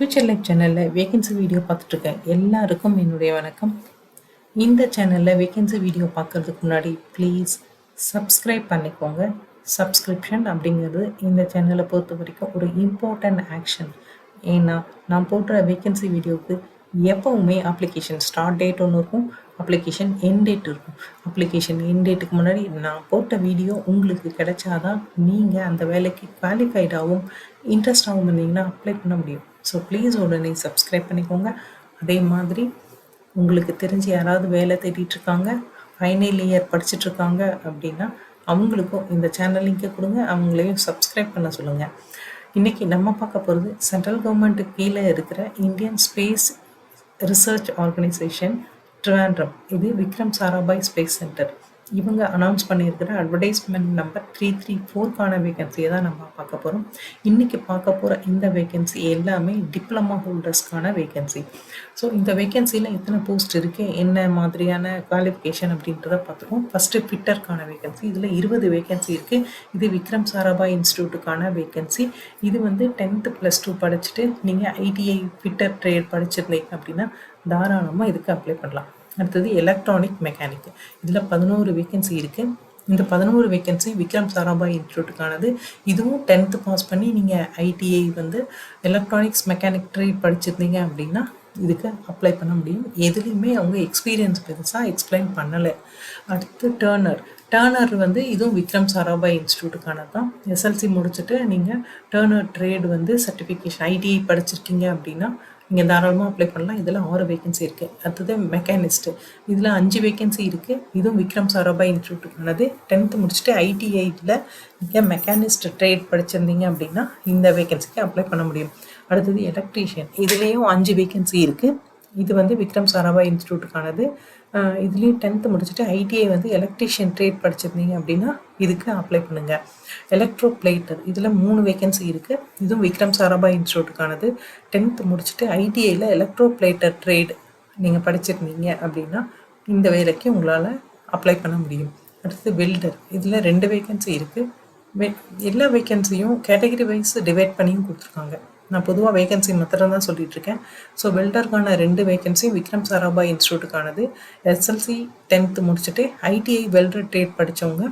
Future life சேனலில் vacancy video பார்த்துட்ருக்க எல்லாருக்கும் என்னுடைய வணக்கம். இந்த சேனலில் வேகன்சி வீடியோ பார்க்குறதுக்கு முன்னாடி ப்ளீஸ் சப்ஸ்கிரைப் பண்ணிக்கோங்க. சப்ஸ்கிரிப்ஷன் அப்படிங்கிறது இந்த சேனலை பொறுத்த வரைக்கும் ஒரு இம்பார்ட்டன்ட் ஆக்ஷன். ஏன்னா நான் போடுற வேகன்சி வீடியோவுக்கு எப்போவுமே அப்ளிகேஷன் ஸ்டார்ட் டேட் ஒன்று இருக்கும், அப்ளிகேஷன் எண்ட் டேட் இருக்கும். அப்ளிகேஷன் எண்ட் டேட்டுக்கு முன்னாடி நான் போட்ட வீடியோ உங்களுக்கு கிடைச்சாதான் நீங்கள் அந்த வேலைக்கு குவாலிஃபைடாகவும் இன்ட்ரெஸ்டாகவும் இருந்தீங்கன்னா அப்ளை பண்ண முடியும். ஸோ ப்ளீஸ் உடனே சப்ஸ்கிரைப் பண்ணிக்கோங்க. அதே மாதிரி உங்களுக்கு தெரிஞ்சு யாராவது வேலை தேடிட்டுருக்காங்க, ஃபைனல் இயர் படிச்சுட்ருக்காங்க அப்படின்னா அவங்களுக்கும் இந்த சேனல் லிங்கை கொடுங்க, அவங்களையும் சப்ஸ்கிரைப் பண்ண சொல்லுங்கள். இன்றைக்கி நம்ம பார்க்க போகிறது சென்ட்ரல் கவர்மெண்ட்டுக்கு கீழே இருக்கிற Indian space research organisation Trivandrum. இது விக்ரம் சாராபாய் ஸ்பேஸ் சென்டர். இவங்க அனௌன்ஸ் பண்ணியிருக்கிற அட்வர்டைஸ்மெண்ட் நம்பர் 334க்கான வேகன்சியை தான் நம்ம பார்க்க போகிறோம். இன்றைக்கி பார்க்க போகிற இந்த வேகன்சி எல்லாமே டிப்ளமா ஹோல்டர்ஸ்க்கான வேகன்சி. ஸோ இந்த வேகன்சியில் எத்தனை போஸ்ட் இருக்குது, என்ன மாதிரியான குவாலிஃபிகேஷன் அப்படின்றத பார்த்துருவோம். ஃபஸ்ட்டு ஃபிட்டருக்கான வேகன்சி, இதில் 20 வேகன்சி இருக்குது. இது விக்ரம் சாராபாய் இன்ஸ்டியூட்டுக்கான வேகன்சி. இது வந்து 10th +2 படிச்சுட்டு நீங்கள் ஐடிஐ ஃபிட்டர் ட்ரேட் படிச்சிருந்தீங்க அப்படின்னா தாராளமாக இதுக்கு அப்ளை பண்ணலாம். அடுத்தது எலக்ட்ரானிக் மெக்கானிக். இதில் 11 வேகன்சி இருக்குது. இந்த 11 வேகன்சி விக்ரம் சாராபாய் இன்ஸ்டியூட்டுக்கானது. இதுவும் 10th பாஸ் பண்ணி நீங்கள் ஐடிஐ வந்து எலக்ட்ரானிக்ஸ் மெக்கானிக் ட்ரேட் படிச்சிருந்தீங்க அப்படின்னா இதுக்கு அப்ளை பண்ண முடியும். எதுலேயுமே அவங்க எக்ஸ்பீரியன்ஸ் பெருசாக எக்ஸ்பிளைன் பண்ணலை. அடுத்து டர்னர் வந்து இதுவும் விக்ரம் சாராபாய் இன்ஸ்டியூட்டுக்கானது தான். எஸ்எல்சி முடிச்சுட்டு நீங்கள் டர்னர் ட்ரேட் வந்து சர்டிஃபிகேஷன் ஐடிஐ படிச்சிருக்கீங்க அப்படின்னா நீங்கள் தாராளமாக அப்ளை பண்ணலாம். இதில் 6 வேகன்சி இருக்குது. அடுத்தது மெக்கானிஸ்ட்டு, இதில் 5 வேகன்சி இருக்குது. இதுவும் விக்ரம் சாராபாய் இன்ஸ்டியூட்டுக்கானது. 10th முடிச்சுட்டு ஐடிஐயில் நீங்கள் மெக்கானிஸ்ட் ட்ரேட் படிச்சிருந்தீங்க அப்படின்னா இந்த வேகன்சிக்கு அப்ளை பண்ண முடியும். அடுத்தது எலக்ட்ரீஷியன், இதுலேயும் 5 வேகன்சி இருக்குது. இது வந்து விக்ரம் சாராபாய் இன்ஸ்டியூட்டுக்கானது. இதுலேயும் 10th முடிச்சுட்டு ஐடிஐ வந்து எலக்ட்ரீஷியன் ட்ரேட் படிச்சிருந்தீங்க அப்படின்னா இதுக்கு அப்ளை பண்ணுங்கள். எலக்ட்ரோ பிளேட்டர், இதில் 3 வேகன்சி இருக்குது. இதுவும் விக்ரம் சாராபாய் இன்ஸ்டியூட்டுக்கானது. 10th முடிச்சுட்டு ஐடிஐயில் எலக்ட்ரோ பிளேட்டர் ட்ரேட் நீங்கள் படிச்சிருந்தீங்க அப்படின்னா இந்த வேலைக்கு உங்களால் அப்ளை பண்ண முடியும். அடுத்தது வெல்டர், இதில் 2 வேகன்சி இருக்குது. எல்லா வேகன்சியும் கேட்டகரி வைஸ் டிவைட் பண்ணியும் கொடுத்துருக்காங்க. நான் பொதுவாக வேகன்சி மாத்திரம் தான் சொல்லிகிட்ருக்கேன். ஸோ வெல்டருக்கான 2 வேகன்சி விக்ரம் சாராபாய் இன்ஸ்டியூட்டுக்கானது. எஸ்எல்சி 10th முடிச்சுட்டு ஐடிஐ வெல்டர் ட்ரேட் படித்தவங்க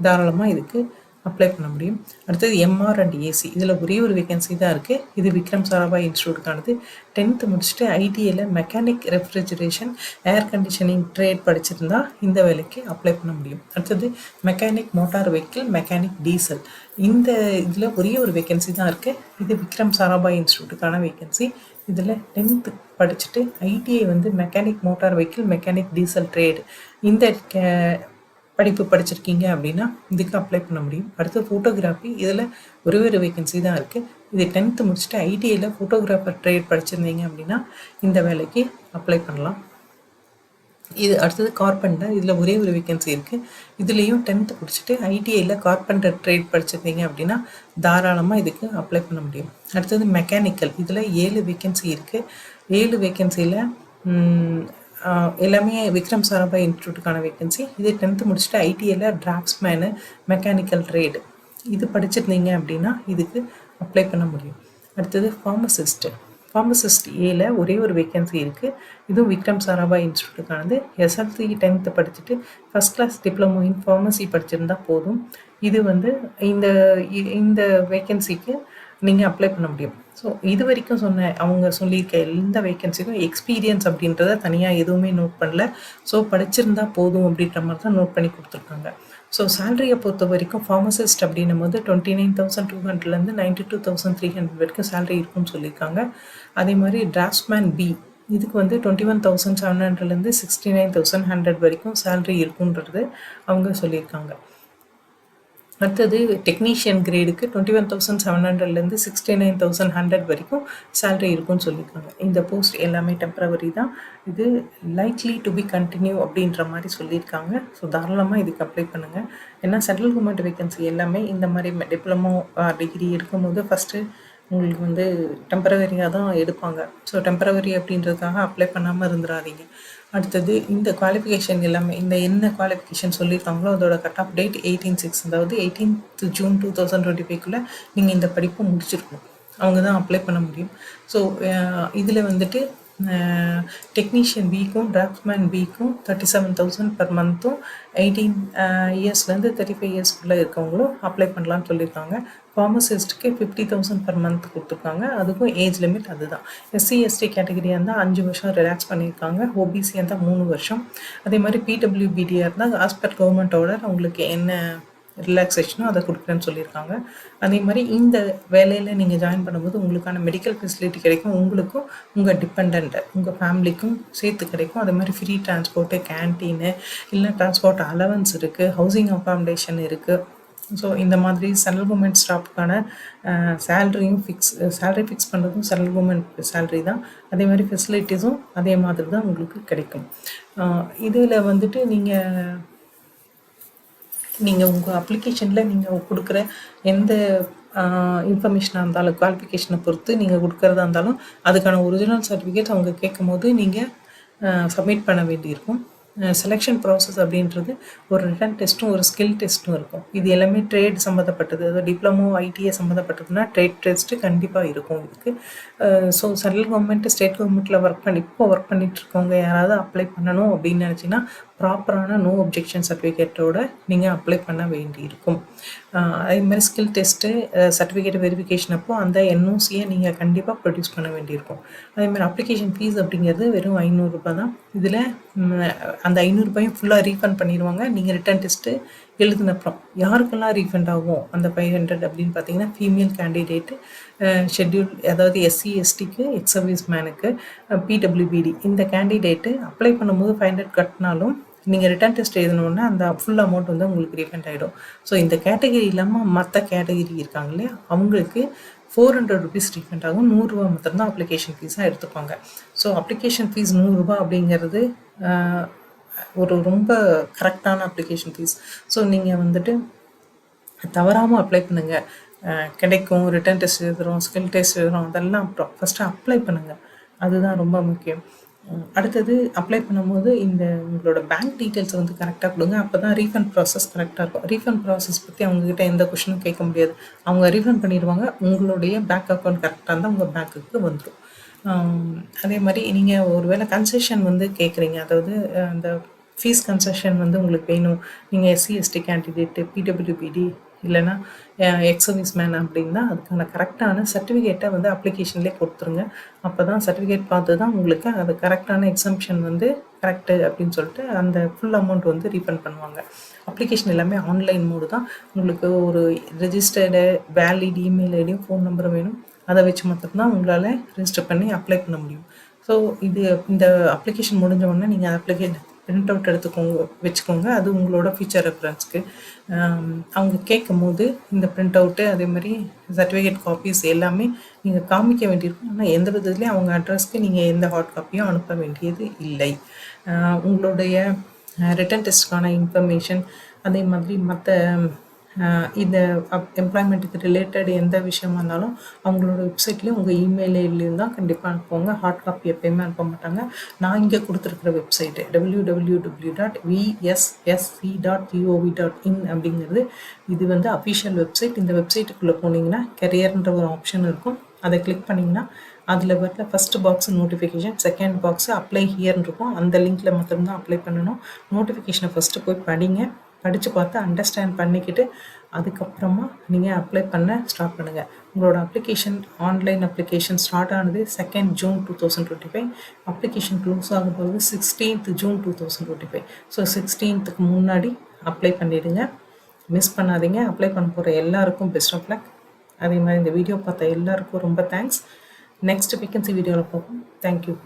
தாராளமாக இதுக்கு அப்ளை பண்ண முடியும். அடுத்தது எம்ஆர் அண்ட் ஏசி, இதில் ஒரே ஒரு வேகன்சி தான் இருக்குது. இது விக்ரம் சாராபாய் இன்ஸ்டியூட்டுக்கானது. 10th முடிச்சுட்டு ஐடிஐயில் mechanic refrigeration air conditioning trade படிச்சிருந்தா இந்த வேலைக்கு அப்ளை பண்ண முடியும். அடுத்தது mechanic motor vehicle, mechanic diesel, இந்த இதில் ஒரே ஒரு வேகன்சி தான் இருக்குது. இது விக்ரம் சாராபாய் இன்ஸ்டியூட்டுக்கான வேகன்சி. இதில் 10th படிச்சுட்டு ஐடிஐ வந்து mechanic motor vehicle, mechanic diesel trade இந்த படிப்பு படிச்சிருக்கீங்க அப்படின்னா இதுக்கு அப்ளை பண்ண முடியும். அடுத்து ஃபோட்டோகிராஃபி, இதில் ஒரே ஒரு வேகன்சி தான் இருக்குது. இது 10th முடிச்சுட்டு ஐடிஐயில் ஃபோட்டோகிராஃபர் ட்ரேட் படிச்சிருந்தீங்க அப்படின்னா இந்த வேலைக்கு அப்ளை பண்ணலாம். இது அடுத்தது கார்பெண்டர், இதில் ஒரே ஒரு வேகன்சி இருக்குது. இதுலேயும் 10th முடிச்சுட்டு ஐடிஐயில் கார்பெண்டர் ட்ரேட் படிச்சிருந்தீங்க அப்படின்னா தாராளமாக இதுக்கு அப்ளை பண்ண முடியும். அடுத்தது மெக்கானிக்கல், இதில் 7 வேகன்சி இருக்குது. 7 வேகன்சியில் எல்லாமே விக்ரம் சாராபாய் இன்ஸ்டியூட்டுக்கான வேகன்சி. இது 10th முடிச்சுட்டு ஐடிஐயில் டிராஃப்ட்ஸ்மேனு, மெக்கானிக்கல் ட்ரேடு இது படிச்சிருந்தீங்க அப்படின்னா இதுக்கு அப்ளை பண்ண முடியும். அடுத்தது ஃபார்மசிஸ்ட் ஏல ஒரே ஒரு வேகன்சி இருக்குது. இதுவும் விக்ரம் சாராபாய் இன்ஸ்டியூட்டுக்கானது. எஸ்எல்சி 10th படிச்சுட்டு first class diploma in pharmacy படிச்சிருந்தா போதும். இது வந்து இந்த வேகன்சிக்கு நீங்கள் அப்ளை பண்ண முடியும். ஸோ இது வரைக்கும் அவங்க சொல்லியிருக்க எந்த வேகன்சிக்கும் எக்ஸ்பீரியன்ஸ் அப்படின்றத தனியாக எதுவுமே நோட் பண்ணல. ஸோ படிச்சிருந்தா போதும் அப்படின்ற மாதிரி தான் நோட் பண்ணி கொடுத்துருக்காங்க. ஸோ சேலரியை பொறுத்த வரைக்கும் ஃபார்மசிஸ்ட் அப்படின்னும் போது 29,200லேருந்து 92,300 வரைக்கும் சேலரி இருக்குன்னு சொல்லியிருக்காங்க. அதே மாதிரி டிராஃப்ட்ஸ்மேன் பி, இதுக்கு வந்து 21,700லேருந்து 69,100 வரைக்கும் சேலரி இருக்குன்றது அவங்க சொல்லியிருக்காங்க. அடுத்தது டெக்னீஷியன் கிரேடுக்கு 21,700லேருந்து 69,100 வரைக்கும் சேலரி இருக்குன்னு சொல்லியிருக்காங்க. இந்த போஸ்ட் எல்லாமே டெம்பரவரி தான். இது லைக்லி டு பி கண்டினியூ அப்படின்ற மாதிரி சொல்லியிருக்காங்க. ஸோ தாராளமாக இதுக்கு அப்ளை பண்ணுங்கள். ஏன்னா சென்ட்ரல் கவர்மெண்ட் வேகன்சி எல்லாமே இந்த மாதிரி டிப்ளமோ டிகிரி எடுக்கும்போது ஃபஸ்ட்டு உங்களுக்கு வந்து டெம்பரவரியாக தான் எடுப்பாங்க. ஸோ டெம்பரவரி அப்படின்றதுக்காக அப்ளை பண்ணாமல் இருந்துடாதீங்க. அடுத்தது இந்த குவாலிஃபிகேஷன் எல்லாமே என்ன குவாலிஃபிகேஷன் சொல்லியிருக்காங்களோ அதோட கட் ஆஃப் டேட் 18/6, அதாவது 18th June 2025க்குள்ளே நீங்கள் இந்த படிப்பை முடிச்சிருக்கணும். அவங்க தான் அப்ளை பண்ண முடியும். ஸோ இதில் வந்துட்டு டெக்னீஷியன் பிக்கும் டிராஃப்ட்மேன் பிக்கும் 37,000 பெர் மந்த்தும் 18 இயர்ஸ்லேருந்து 35 இயர்ஸ்க்குள்ளே இருக்கவங்களும் அப்ளை பண்ணலான்னு சொல்லியிருக்காங்க. ஃபார்மசிஸ்ட்டுக்கு 50,000 பெர் மந்த் கொடுத்துருக்காங்க. அதுக்கும் ஏஜ் லிமிட் அதுதான். எஸ்சி எஸ்டி கேட்டகரியாக இருந்தால் 5 வருஷம் ரிலாக்ஸ் பண்ணியிருக்காங்க. ஓபிசியாக இருந்தால் 3 வருஷம். அதே மாதிரி பிடபிள்யூபிடியாக இருந்தால் ஆஸ் பர் கவர்மெண்ட் ஆர்டர் அவங்களுக்கு என்ன ரிலாக்ஸேஷனும் அதை கொடுக்குறேன்னு சொல்லியிருக்காங்க. அதே மாதிரி இந்த வேலையில் நீங்கள் ஜாயின் பண்ணும்போது உங்களுக்கான மெடிக்கல் ஃபெசிலிட்டி கிடைக்கும். உங்களுக்கும் உங்கள் டிபெண்ட் உங்கள் ஃபேமிலிக்கும் சேர்த்து கிடைக்கும். அதே மாதிரி ஃப்ரீ டிரான்ஸ்போர்ட்டு, கேன்டீனு, இல்லை டிரான்ஸ்போர்ட் அலவன்ஸ் இருக்குது, ஹவுசிங் அகாமடேஷன் இருக்குது. ஸோ இந்த மாதிரி சென்ட்ரல் கவர்மெண்ட் ஸ்டாஃப்க்கான சேலரி ஃபிக்ஸ் பண்ணுறதும் சென்ட்ரல் கவர்மெண்ட் சேலரி தான். அதே மாதிரி ஃபெசிலிட்டிஸும் அதே மாதிரி தான் உங்களுக்கு கிடைக்கும். இதில் வந்துட்டு நீங்கள் உங்கள் அப்ளிகேஷனில் நீங்கள் கொடுக்குற எந்த இன்ஃபர்மேஷனாக இருந்தாலும், குவாலிஃபிகேஷனை பொறுத்து நீங்கள் கொடுக்குறதா இருந்தாலும் அதுக்கான ஒரிஜினல் சர்டிஃபிகேட் அவங்க கேட்கும் போது நீங்கள் சப்மிட் பண்ண வேண்டியிருக்கும். செலெக்ஷன் ப்ராசஸ் அப்படின்றது ஒரு ரிட்டன் டெஸ்ட்டும் ஒரு ஸ்கில் டெஸ்ட்டும் இருக்கும். இது எல்லாமே ட்ரேட் சம்மந்தப்பட்டது. அதாவது டிப்ளமோ ஐடிஐ சம்மந்தப்பட்டதுன்னா ட்ரேட் டெஸ்ட்டு கண்டிப்பாக இருக்கும் இதுக்கு. ஸோ சென்ட்ரல் கவர்மெண்ட் ஸ்டேட் கவர்மெண்ட்டில் இப்போ ஒர்க் பண்ணிகிட்ருக்கவங்க யாராவது அப்ளை பண்ணணும் அப்படின்னு நினச்சிங்கன்னா ப்ராப்பரான நோ அப்ஜெக்ஷன் சர்டிஃபிகேட்டோட நீங்கள் அப்ளை பண்ண வேண்டியிருக்கும். அதே மாதிரி ஸ்கில் டெஸ்ட்டு சர்டிஃபிகேட் வெரிஃபிகேஷன் அப்போ அந்த என்ஓசியை நீங்கள் கண்டிப்பாக ப்ரொடியூஸ் பண்ண வேண்டியிருக்கும். அதேமாதிரி அப்ளிகேஷன் ஃபீஸ் அப்படிங்கிறது வெறும் 500 ரூபாய் தான். இதில் அந்த 500 ரூபாயும் ஃபுல்லாக ரீஃபண்ட் பண்ணிடுவாங்க நீங்கள் ரிட்டன் டெஸ்ட்டு எழுதினப்புறம். யாருக்கெல்லாம் ரீஃபண்ட் ஆகும் அந்த 500 அப்படின்னு பார்த்தீங்கன்னா ஃபீமேல் கேண்டிடேட்டு, ஷெட்யூல் அதாவது எஸ்சி எஸ்டிக்கு, எக்ஸ் சர்வீஸ் மேனுக்கு, பிடபிள்யூபிடி இந்த கேண்டிடேட்டு அப்ளை பண்ணும்போது 500 கட்டினாலும் நீங்கள் ரிட்டன் டெஸ்ட் எழுதணுன்னா அந்த ஃபுல் அமௌண்ட் வந்து உங்களுக்கு ரீஃபண்ட் ஆகிடும். ஸோ இந்த கேட்டகரி இல்லாமல் மற்ற கேட்டகரி இருக்காங்க இல்லையா, அவங்களுக்கு 400 ருபீஸ் ரீஃபண்ட் ஆகும். 100 ரூபா மட்டும்தான் அப்ளிகேஷன் ஃபீஸாக எடுத்துப்பாங்க. ஸோ அப்ளிகேஷன் ஃபீஸ் 100 ரூபா அப்படிங்கிறது ஒரு ரொம்ப கரெக்டான அப்ளிகேஷன் ஃபீஸ். ஸோ நீங்கள் வந்துட்டு தவறாமல் அப்ளை பண்ணுங்கள். கிடைக்கும், ரிட்டன் டெஸ்ட் எழுதுகிறோம், ஸ்கில் டெஸ்ட் எழுதுகிறோம், அதெல்லாம் அப்புறம் ஃபஸ்ட்டு அப்ளை பண்ணுங்கள். அதுதான் ரொம்ப முக்கியம். அடுத்தது அப்ளை பண்ணும்போது உங்களோட பேங்க் டீட்டெயில்ஸை வந்து கரெக்டாக கொடுங்க. அப்போ தான் ரீஃபண்ட் ப்ராசஸ் கரெக்டாக இருக்கும். ரீஃபண்ட் ப்ராசஸ் பற்றி அவங்கக்கிட்ட எந்த கொஷினும் கேட்க முடியாது. அவங்க ரீஃபண்ட் பண்ணிடுவாங்க. உங்களுடைய பேங்க் அக்கௌண்ட் கரெக்டாக இருந்தால் உங்கள் பேங்க்குக்கு வந்துடும். அதே மாதிரி நீங்கள் ஒரு வேளை கன்செஷன் வந்து கேட்குறீங்க, அதாவது அந்த ஃபீஸ் கன்செஷன் வந்து உங்களுக்கு வேணும், நீங்கள் எஸ்சி எஸ்டி கேண்டிடேட்டு, பிடபிள்யூபிடி இல்லைன்னா எக்ஸ் சர்வீஸ் மேன் அப்படின்னா அதுக்கான கரெக்டான சர்டிஃபிகேட்டை வந்து அப்ளிகேஷன்லேயே கொடுத்துருங்க. அப்போ தான் சர்டிஃபிகேட் பார்த்து தான் உங்களுக்கு அது கரெக்டான எக்ஸம்ஷன் வந்து கரெக்டு அப்படின்னு சொல்லிட்டு அந்த ஃபுல் அமௌண்ட் வந்து ரீஃபண்ட் பண்ணுவாங்க. அப்ளிகேஷன் எல்லாமே ஆன்லைன் மோடு தான். உங்களுக்கு ஒரு ரெஜிஸ்டர்டு வேலிட் இமெயில் ஐடியும் ஃபோன் நம்பரும் வேணும். அதை வச்சு மட்டும்தான் உங்களால் ரெஜிஸ்டர் பண்ணி அப்ளை பண்ண முடியும். ஸோ இந்த அப்ளிகேஷன் முடிஞ்ச உடனே நீங்கள் அப்ளிகேஷன் பிரிண்ட் அவுட் வச்சுக்கோங்க. அது உங்களோட ஃபியூச்சர் ரெஃபரன்ஸ்க்கு. அவங்க கேட்கும் போது இந்த பிரிண்ட் அவுட்டு அதே மாதிரி சர்டிஃபிகேட் காப்பீஸ் எல்லாமே நீங்கள் காமிக்க வேண்டியிருக்கும். ஆனால் எந்த விதத்துலேயும் அவங்க அட்ரஸ்க்கு நீங்கள் எந்த ஹார்ட் காப்பியும் அனுப்ப வேண்டியது இல்லை. உங்களுடைய ரிட்டன் டெஸ்ட்டுக்கான இன்ஃபர்மேஷன் அதே மாதிரி மற்ற இந்த எம்ப்ளாய்மெண்ட்டுக்கு ரிலேட்டட் எந்த விஷயமா இருந்தாலும் அவங்களோட வெப்சைட்லேயும் உங்கள் இமெயில் ஐடிலையும் தான் கண்டிப்பாக அனுப்புவாங்க. ஹார்ட் காப்பி எப்போயுமே அனுப்ப மாட்டாங்க. நான் இங்கே கொடுத்துருக்குற வெப்சைட்டு www.vssc.gov.in அப்படிங்கிறது இது வந்து அஃபிஷியல் வெப்சைட். இந்த வெப்சைட்டுக்குள்ளே போனீங்கன்னா கெரியர்ன்ற ஒரு ஆப்ஷன் இருக்கும். அதை கிளிக் பண்ணிங்கன்னா அதில் வர first box notification, second box apply ஹியர்னு இருக்கும். அந்த லிங்க்கில் மட்டும்தான் அப்ளை பண்ணணும். நோட்டிஃபிகேஷனை ஃபஸ்ட்டு போய் படித்து பார்த்து அண்டர்ஸ்டாண்ட் பண்ணிக்கிட்டு அதுக்கப்புறமா நீங்கள் அப்ளை பண்ண ஸ்டார்ட் பண்ணுங்கள். உங்களோட அப்ளிகேஷன் ஆன்லைன் அப்ளிகேஷன் ஸ்டார்ட் ஆனது 2 ஜூன் 2025. அப்ளிகேஷன் க்ளோஸ் ஆக போகிறது 16 ஜூன் 2025. ஸோ 16க்கு முன்னாடி அப்ளை பண்ணிவிடுங்க, மிஸ் பண்ணாதீங்க. அப்ளை பண்ண போகிற எல்லாருக்கும் பெஸ்ட் ஆஃப் லக். அதே மாதிரி இந்த வீடியோ பார்த்த எல்லாருக்கும் ரொம்ப தேங்க்ஸ். நெக்ஸ்ட் வேகன்சி வீடியோவில் பார்ப்போம். தேங்க்யூ.